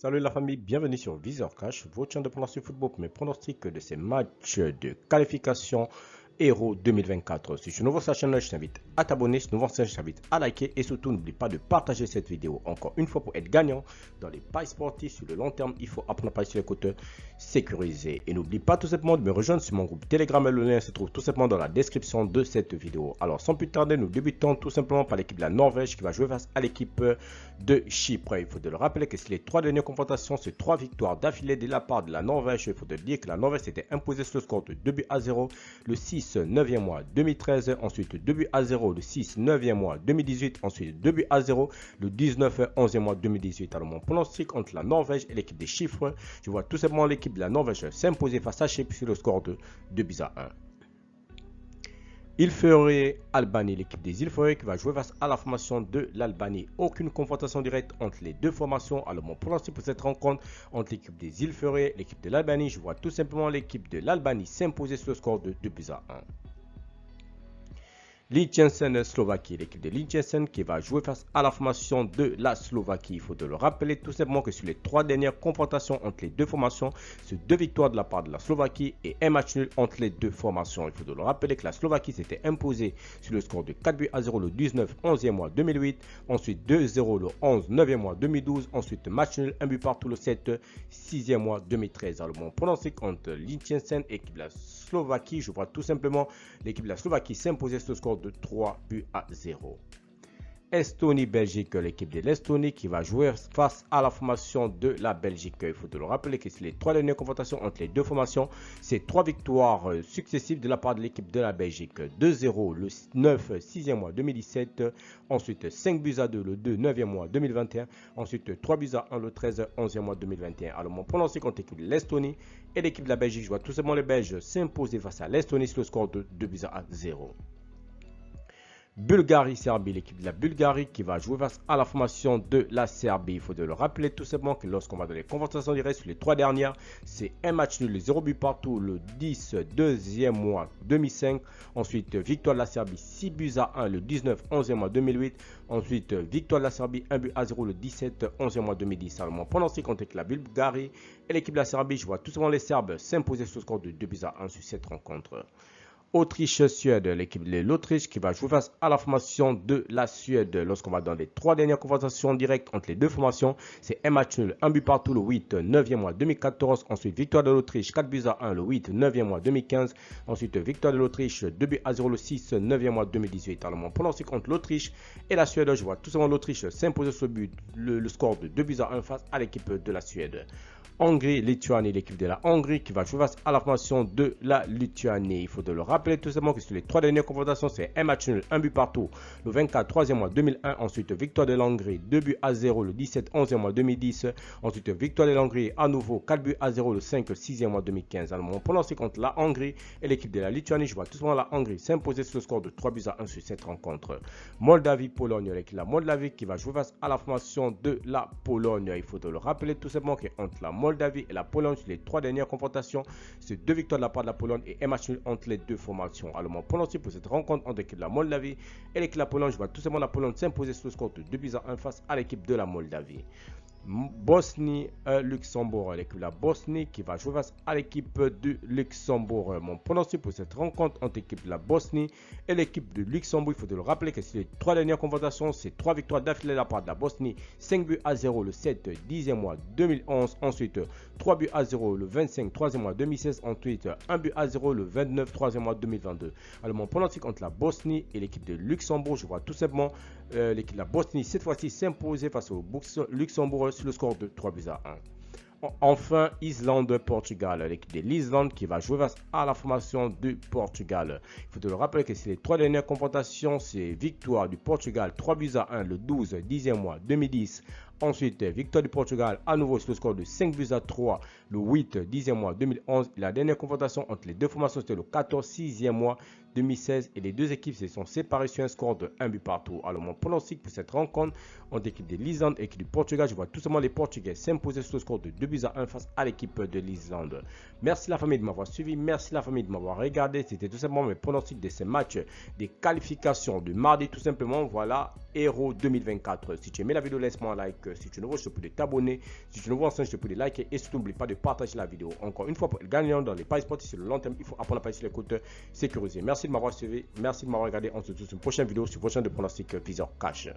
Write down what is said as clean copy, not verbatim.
Salut la famille, bienvenue sur Viseur Cash, votre chaîne de pronostic football pour mes pronostics de ces matchs de qualification Euro 2024. Si tu es nouveau sur la chaîne, je t'invite à t'abonner. Si tu es nouveau sur la chaîne, je t'invite à liker et surtout n'oublie pas de partager cette vidéo. Encore une fois, pour être gagnant dans les paris sportifs sur le long terme, il faut apprendre à parier sur les côtes sécurisées. Et n'oublie pas tout simplement de me rejoindre sur mon groupe Telegram. Le lien se trouve tout simplement dans la description de cette vidéo. Alors sans plus tarder, nous débutons tout simplement par l'équipe de la Norvège qui va jouer face à l'équipe de Chypre. Il faut de le rappeler que les trois dernières confrontations, c'est 3 victoires d'affilée de la part de la Norvège. Il faut te dire que la Norvège s'était imposée sur le score de 2-0 le 6 9e mois 2013, ensuite 2-0 le 6 9e mois 2018, ensuite 2-0 le 19 11e mois 2018. Alors mon pronostic entre la Norvège et l'équipe des Chypre, je vois tout simplement l'équipe de la Norvège s'imposer face à Chypre sur le score de 2-1. Îles Féroé, Albanie, l'équipe des Îles Féroé qui va jouer face à la formation de l'Albanie. Aucune confrontation directe entre les deux formations. Alors mon pronostic pour cette rencontre entre l'équipe des Îles Féroé et l'équipe de l'Albanie, je vois tout simplement l'équipe de l'Albanie s'imposer sur le score de 2-1. Liechtenstein, Slovaquie, l'équipe de Liechtenstein qui va jouer face à la formation de la Slovaquie. Il faut te le rappeler tout simplement que sur les 3 dernières confrontations entre les deux formations, c'est 2 victoires de la part de la Slovaquie et un match nul entre les deux formations. Il faut te le rappeler que la Slovaquie s'était imposée sur le score de 4-0 le 19 11e mois 2008, ensuite 2-0 le 11 9e mois 2012, ensuite match nul, 1 but partout le 7 6e mois 2013. Alors mon pronostic entre Liechtenstein et l'équipe de la Slovaquie, je vois tout simplement l'équipe de la Slovaquie s'imposer sur le score de 3-0. Estonie-Belgique, l'équipe de l'Estonie qui va jouer face à la formation de la Belgique. Il faut te le rappeler que c'est les 3 dernières confrontations entre les deux formations. C'est 3 victoires successives de la part de l'équipe de la Belgique. 2-0 le 9 6e mois 2017, ensuite 5-2 le 2 9e mois 2021, ensuite 3-1 le 13 11e mois 2021. Alors mon pronostic contre l'équipe de l'Estonie et l'équipe de la Belgique, je vois tout simplement les Belges s'imposer face à l'Estonie sur le score de 2-0. Bulgarie-Serbie, l'équipe de la Bulgarie qui va jouer face à la formation de la Serbie. Il faut de le rappeler tout simplement que lorsqu'on va dans les confrontations directes sur les 3 dernières, c'est un match nul, 0 but partout le 10 2e mois 2005. Ensuite, victoire de la Serbie 6-1 le 19 11e mois 2008. Ensuite, victoire de la Serbie 1-0 le 17 11e mois 2010. Alors mon pronostic contre la Bulgarie et l'équipe de la Serbie, je vois tout simplement les Serbes s'imposer sur le score de 2-1 sur cette rencontre. Autriche-Suède, l'équipe de l'Autriche qui va jouer face à la formation de la Suède. Lorsqu'on va dans les 3 dernières confrontations directes entre les deux formations, c'est un match nul, 1 but partout le 8 9e mois 2014. Ensuite, victoire de l'Autriche 4-1 le 8 9e mois 2015. Ensuite, victoire de l'Autriche 2-0 le 6 9e mois 2018. Alors mon pronostic contre l'Autriche et la Suède, je vois tout simplement l'Autriche s'imposer sur le score de 2-1 face à l'équipe de la Suède. Hongrie-Lituanie, l'équipe de la Hongrie qui va jouer face à la formation de la Lituanie. Il faut de le rappeler tout simplement que sur les 3 dernières confrontations, c'est un match nul, 1 but partout le 24 3e mois 2001. Ensuite, victoire de l'Hongrie 2-0 le 17 11e mois 2010. Ensuite, victoire de l'Hongrie à nouveau 4-0 le 5 6e mois 2015. Alors mon pronostic contre la Hongrie et l'équipe de la Lituanie, je vois tout simplement la Hongrie s'imposer sur le score de 3-1 sur cette rencontre. Moldavie-Pologne, l'équipe de la Moldavie qui va jouer face à la formation de la Pologne. Il faut de le rappeler tout simplement qu'entre la Moldavie et la Pologne, sur les 3 dernières confrontations, c'est 2 victoires de la part de la Pologne et un match nul entre les deux formations. Alors mon pronostic pour cette rencontre entre l'équipe de la Moldavie et l'équipe de la Pologne, je vois tout simplement la Pologne s'imposer sur le score de 2-1 face à l'équipe de la Moldavie. Bosnie-Luxembourg, l'équipe de la Bosnie qui va jouer face à l'équipe du Luxembourg. Mon pronostic pour cette rencontre entre l'équipe de la Bosnie et l'équipe du Luxembourg, il faut le rappeler que sur les 3 dernières confrontations, c'est 3 victoires d'affilée de la part de la Bosnie, 5-0 le 7 10e mois 2011, ensuite 3-0 le 25 3e mois 2016, ensuite 1-0 le 29 3e mois 2022. Alors mon pronostic entre la Bosnie et l'équipe de Luxembourg, je vois tout simplement l'équipe de la Bosnie cette fois-ci s'imposer face au Luxembourg sur le score de 3-1. Enfin, Islande-Portugal, l'équipe de l'Islande qui va jouer face à la formation du Portugal. Il faut te le rappeler que c'est les 3 dernières confrontations, c'est victoire du Portugal 3-1 le 12 10e mois 2010. Ensuite, victoire du Portugal à nouveau sur le score de 5-3 le 8 10e mois 2011. La dernière confrontation entre les deux formations, c'était le 14 6e mois 2016 et les deux équipes se sont séparées sur un score de 1 but partout. Alors mon pronostic pour cette rencontre entre l'équipe de l'Islande et l'équipe du Portugal, je vois tout simplement les Portugais s'imposer sur le score de 2-1 face à l'équipe de l'Islande. Merci la famille de m'avoir suivi, merci la famille de m'avoir regardé. C'était tout simplement mes pronostics de ces matchs des qualifications de mardi tout simplement. Voilà, Euro 2024. Si tu aimais la vidéo, laisse-moi un like. Si tu es nouveau, je te prie de t'abonner. Si tu es nouveau en scène, je te prie de liker. Et surtout, n'oublie pas de partager la vidéo. Encore une fois, pour être gagnant dans les paris sportifs, c'est le long terme. Il faut apprendre à parier sur les compteurs sécurisés. Merci de m'avoir suivi. Merci de m'avoir regardé. On se retrouve sur une prochaine vidéo sur prochain de pronostic Visor Cash.